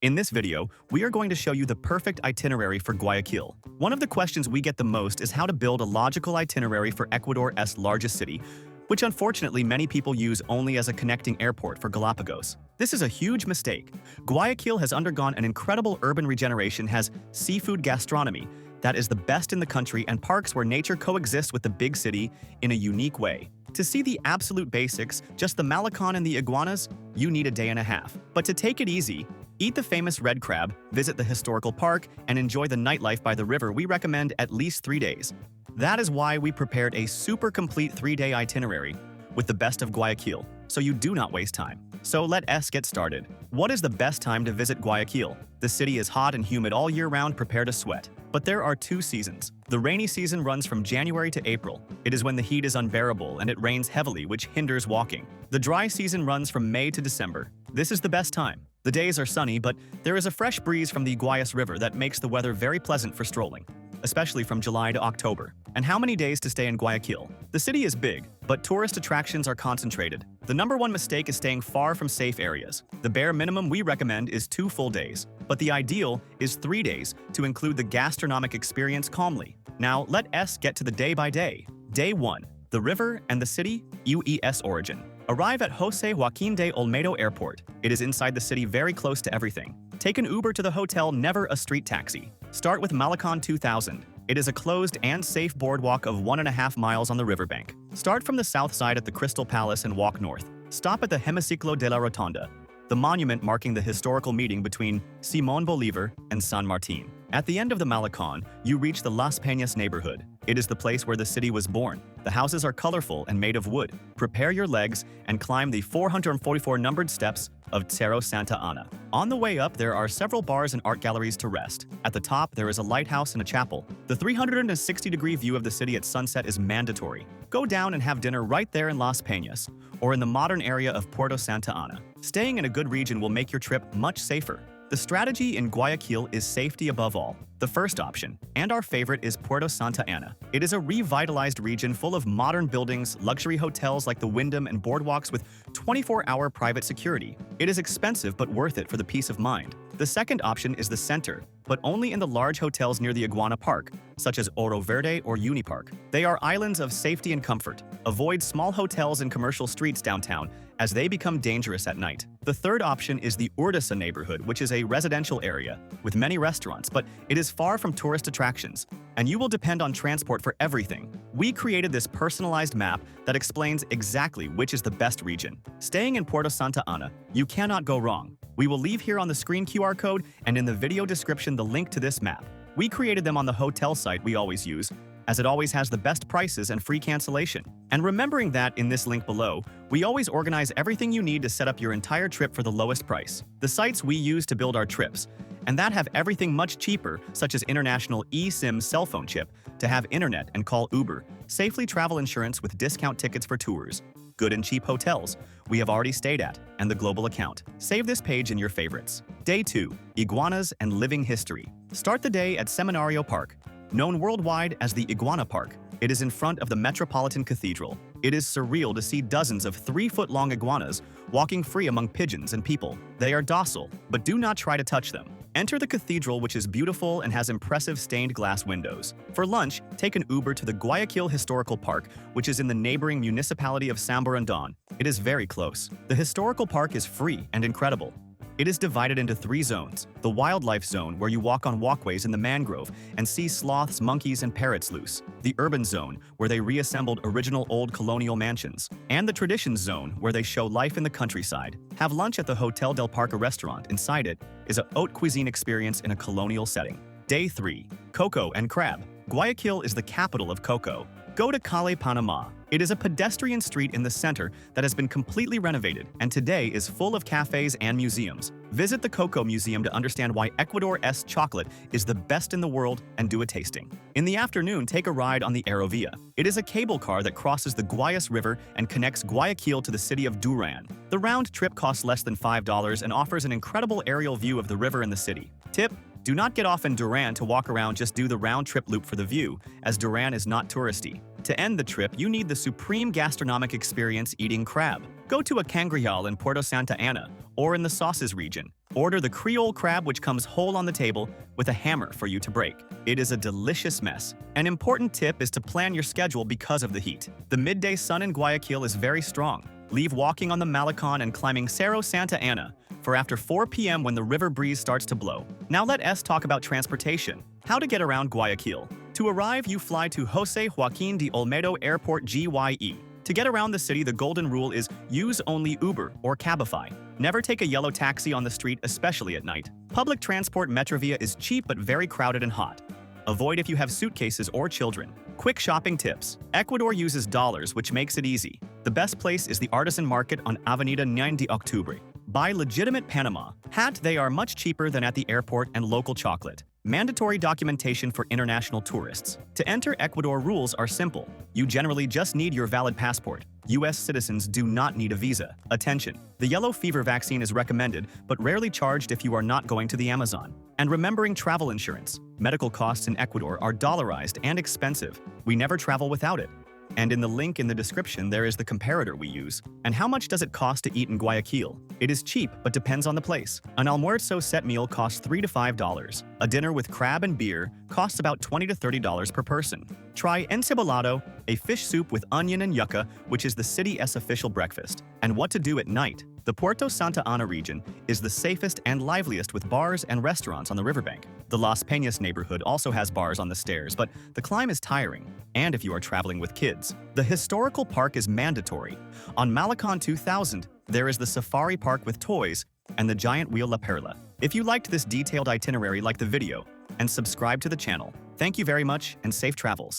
In this video, we are going to show you the perfect itinerary for Guayaquil. One of the questions we get the most is how to build a logical itinerary for Ecuador's largest city, which unfortunately many people use only as a connecting airport for Galapagos. This is a huge mistake. Guayaquil has undergone an incredible urban regeneration, has seafood gastronomy that is the best in the country, and parks where nature coexists with the big city in a unique way. To see the absolute basics, just the Malecon and the iguanas, you need a day and a half. But to take it easy, eat the famous red crab, visit the historical park, and enjoy the nightlife by the river, we recommend at least 3 days. That is why we prepared a super complete 3-day itinerary with the best of Guayaquil, so you do not waste time. So let us get started. What is the best time to visit Guayaquil? The city is hot and humid all year round, prepare to sweat. But there are 2 seasons. The rainy season runs from January to April. It is when the heat is unbearable and it rains heavily, which hinders walking. The dry season runs from May to December. This is the best time. The days are sunny, but there is a fresh breeze from the Guayas River that makes the weather very pleasant for strolling, especially from July to October. And how many days to stay in Guayaquil? The city is big, but tourist attractions are concentrated. The #1 mistake is staying far from safe areas. The bare minimum we recommend is 2 full days, but the ideal is 3 days to include the gastronomic experience calmly. Now let us get to the day by day. Day 1. The river and the city, US origin. Arrive at Jose Joaquin de Olmedo Airport. It is inside the city, very close to everything. Take an Uber to the hotel, never a street taxi. Start with Malecon 2000. It is a closed and safe boardwalk of 1.5 miles on the riverbank. Start from the south side at the Crystal Palace and walk north. Stop at the Hemiciclo de la Rotonda, the monument marking the historical meeting between Simón Bolívar and San Martín. At the end of the Malecon, you reach the Las Peñas neighborhood. It is the place where the city was born. The houses are colorful and made of wood. Prepare your legs and climb the 444 numbered steps of Cerro Santa Ana. On the way up, there are several bars and art galleries to rest. At the top, there is a lighthouse and a chapel. The 360-degree view of the city at sunset is mandatory. Go down and have dinner right there in Las Peñas, or in the modern area of Puerto Santa Ana. Staying in a good region will make your trip much safer. The strategy in Guayaquil is safety above all. The first option, and our favorite, is Puerto Santa Ana. It is a revitalized region full of modern buildings, luxury hotels like the Wyndham, and boardwalks with 24-hour private security. It is expensive but worth it for the peace of mind. The second option is the center, but only in the large hotels near the Iguana Park, such as Oro Verde or Unipark. They are islands of safety and comfort. Avoid small hotels and commercial streets downtown, as they become dangerous at night. The third option is the Urdesa neighborhood, which is a residential area with many restaurants, but it is far from tourist attractions, and you will depend on transport for everything. We created this personalized map that explains exactly which is the best region. Staying in Puerto Santa Ana, you cannot go wrong. We will leave here on the screen QR code and in the video description the link to this map. We created them on the hotel site we always use, as it always has the best prices and free cancellation. And remembering that in this link below, we always organize everything you need to set up your entire trip for the lowest price. The sites we use to build our trips, and that have everything much cheaper, such as international eSIM cell phone chip, to have internet and call Uber, safely travel insurance with discount tickets for tours, good and cheap hotels we have already stayed at, and the global account. Save this page in your favorites. Day 2. Iguanas and living history. Start the day at Seminario Park, known worldwide as the Iguana Park. It is in front of the Metropolitan Cathedral. It is surreal to see dozens of 3-foot-long iguanas walking free among pigeons and people. They are docile, but do not try to touch them. Enter the cathedral, which is beautiful and has impressive stained glass windows. For lunch, take an Uber to the Guayaquil Historical Park, which is in the neighboring municipality of San Borondon. It is very close. The historical park is free and incredible. It is divided into 3 zones. The wildlife zone, where you walk on walkways in the mangrove and see sloths, monkeys, and parrots loose. The urban zone, where they reassembled original old colonial mansions. And the traditions zone, where they show life in the countryside. Have lunch at the Hotel del Parque restaurant. Inside it is a haute cuisine experience in a colonial setting. Day 3. Cocoa and crab. Guayaquil is the capital of cocoa. Go to Calle Panama. It is a pedestrian street in the center that has been completely renovated and today is full of cafes and museums. Visit the Cocoa Museum to understand why Ecuador's chocolate is the best in the world and do a tasting. In the afternoon, take a ride on the Aerovia. It is a cable car that crosses the Guayas River and connects Guayaquil to the city of Duran. The round trip costs less than $5 and offers an incredible aerial view of the river and the city. Tip: do not get off in Duran to walk around, just do the round-trip loop for the view, as Duran is not touristy. To end the trip, you need the supreme gastronomic experience eating crab. Go to a Cangreal in Puerto Santa Ana, or in the Sauces region. Order the Creole crab, which comes whole on the table with a hammer for you to break. It is a delicious mess. An important tip is to plan your schedule because of the heat. The midday sun in Guayaquil is very strong. Leave walking on the Malecon and climbing Cerro Santa Ana for after 4 p.m. when the river breeze starts to blow. Now let us talk about transportation. How to get around Guayaquil. To arrive, you fly to Jose Joaquin de Olmedo Airport GYE. To get around the city, the golden rule is use only Uber or Cabify. Never take a yellow taxi on the street, especially at night. Public transport Metrovia is cheap but very crowded and hot. Avoid if you have suitcases or children. Quick shopping tips. Ecuador uses dollars, which makes it easy. The best place is the artisan market on Avenida 9 de Octubre. Buy legitimate Panama hat. They are much cheaper than at the airport, and local chocolate. Mandatory documentation for international tourists. To enter Ecuador, rules are simple. You generally just need your valid passport. U.S. citizens do not need a visa. Attention! The yellow fever vaccine is recommended, but rarely charged if you are not going to the Amazon. And remembering travel insurance. Medical costs in Ecuador are dollarized and expensive. We never travel without it. And in the link in the description, there is the comparator we use. And how much does it cost to eat in Guayaquil? It is cheap, but depends on the place. An almuerzo set meal costs $3 to $5. A dinner with crab and beer costs about $20 to $30 per person. Try encibolado, a fish soup with onion and yucca, which is the city's official breakfast. And what to do at night. The Puerto Santa Ana region is the safest and liveliest, with bars and restaurants on the riverbank. The Las Peñas neighborhood also has bars on the stairs, but the climb is tiring, and if you are traveling with kids. The historical park is mandatory. On Malecon 2000, there is the safari park with toys and the giant wheel La Perla. If you liked this detailed itinerary, like the video and subscribe to the channel. Thank you very much and safe travels.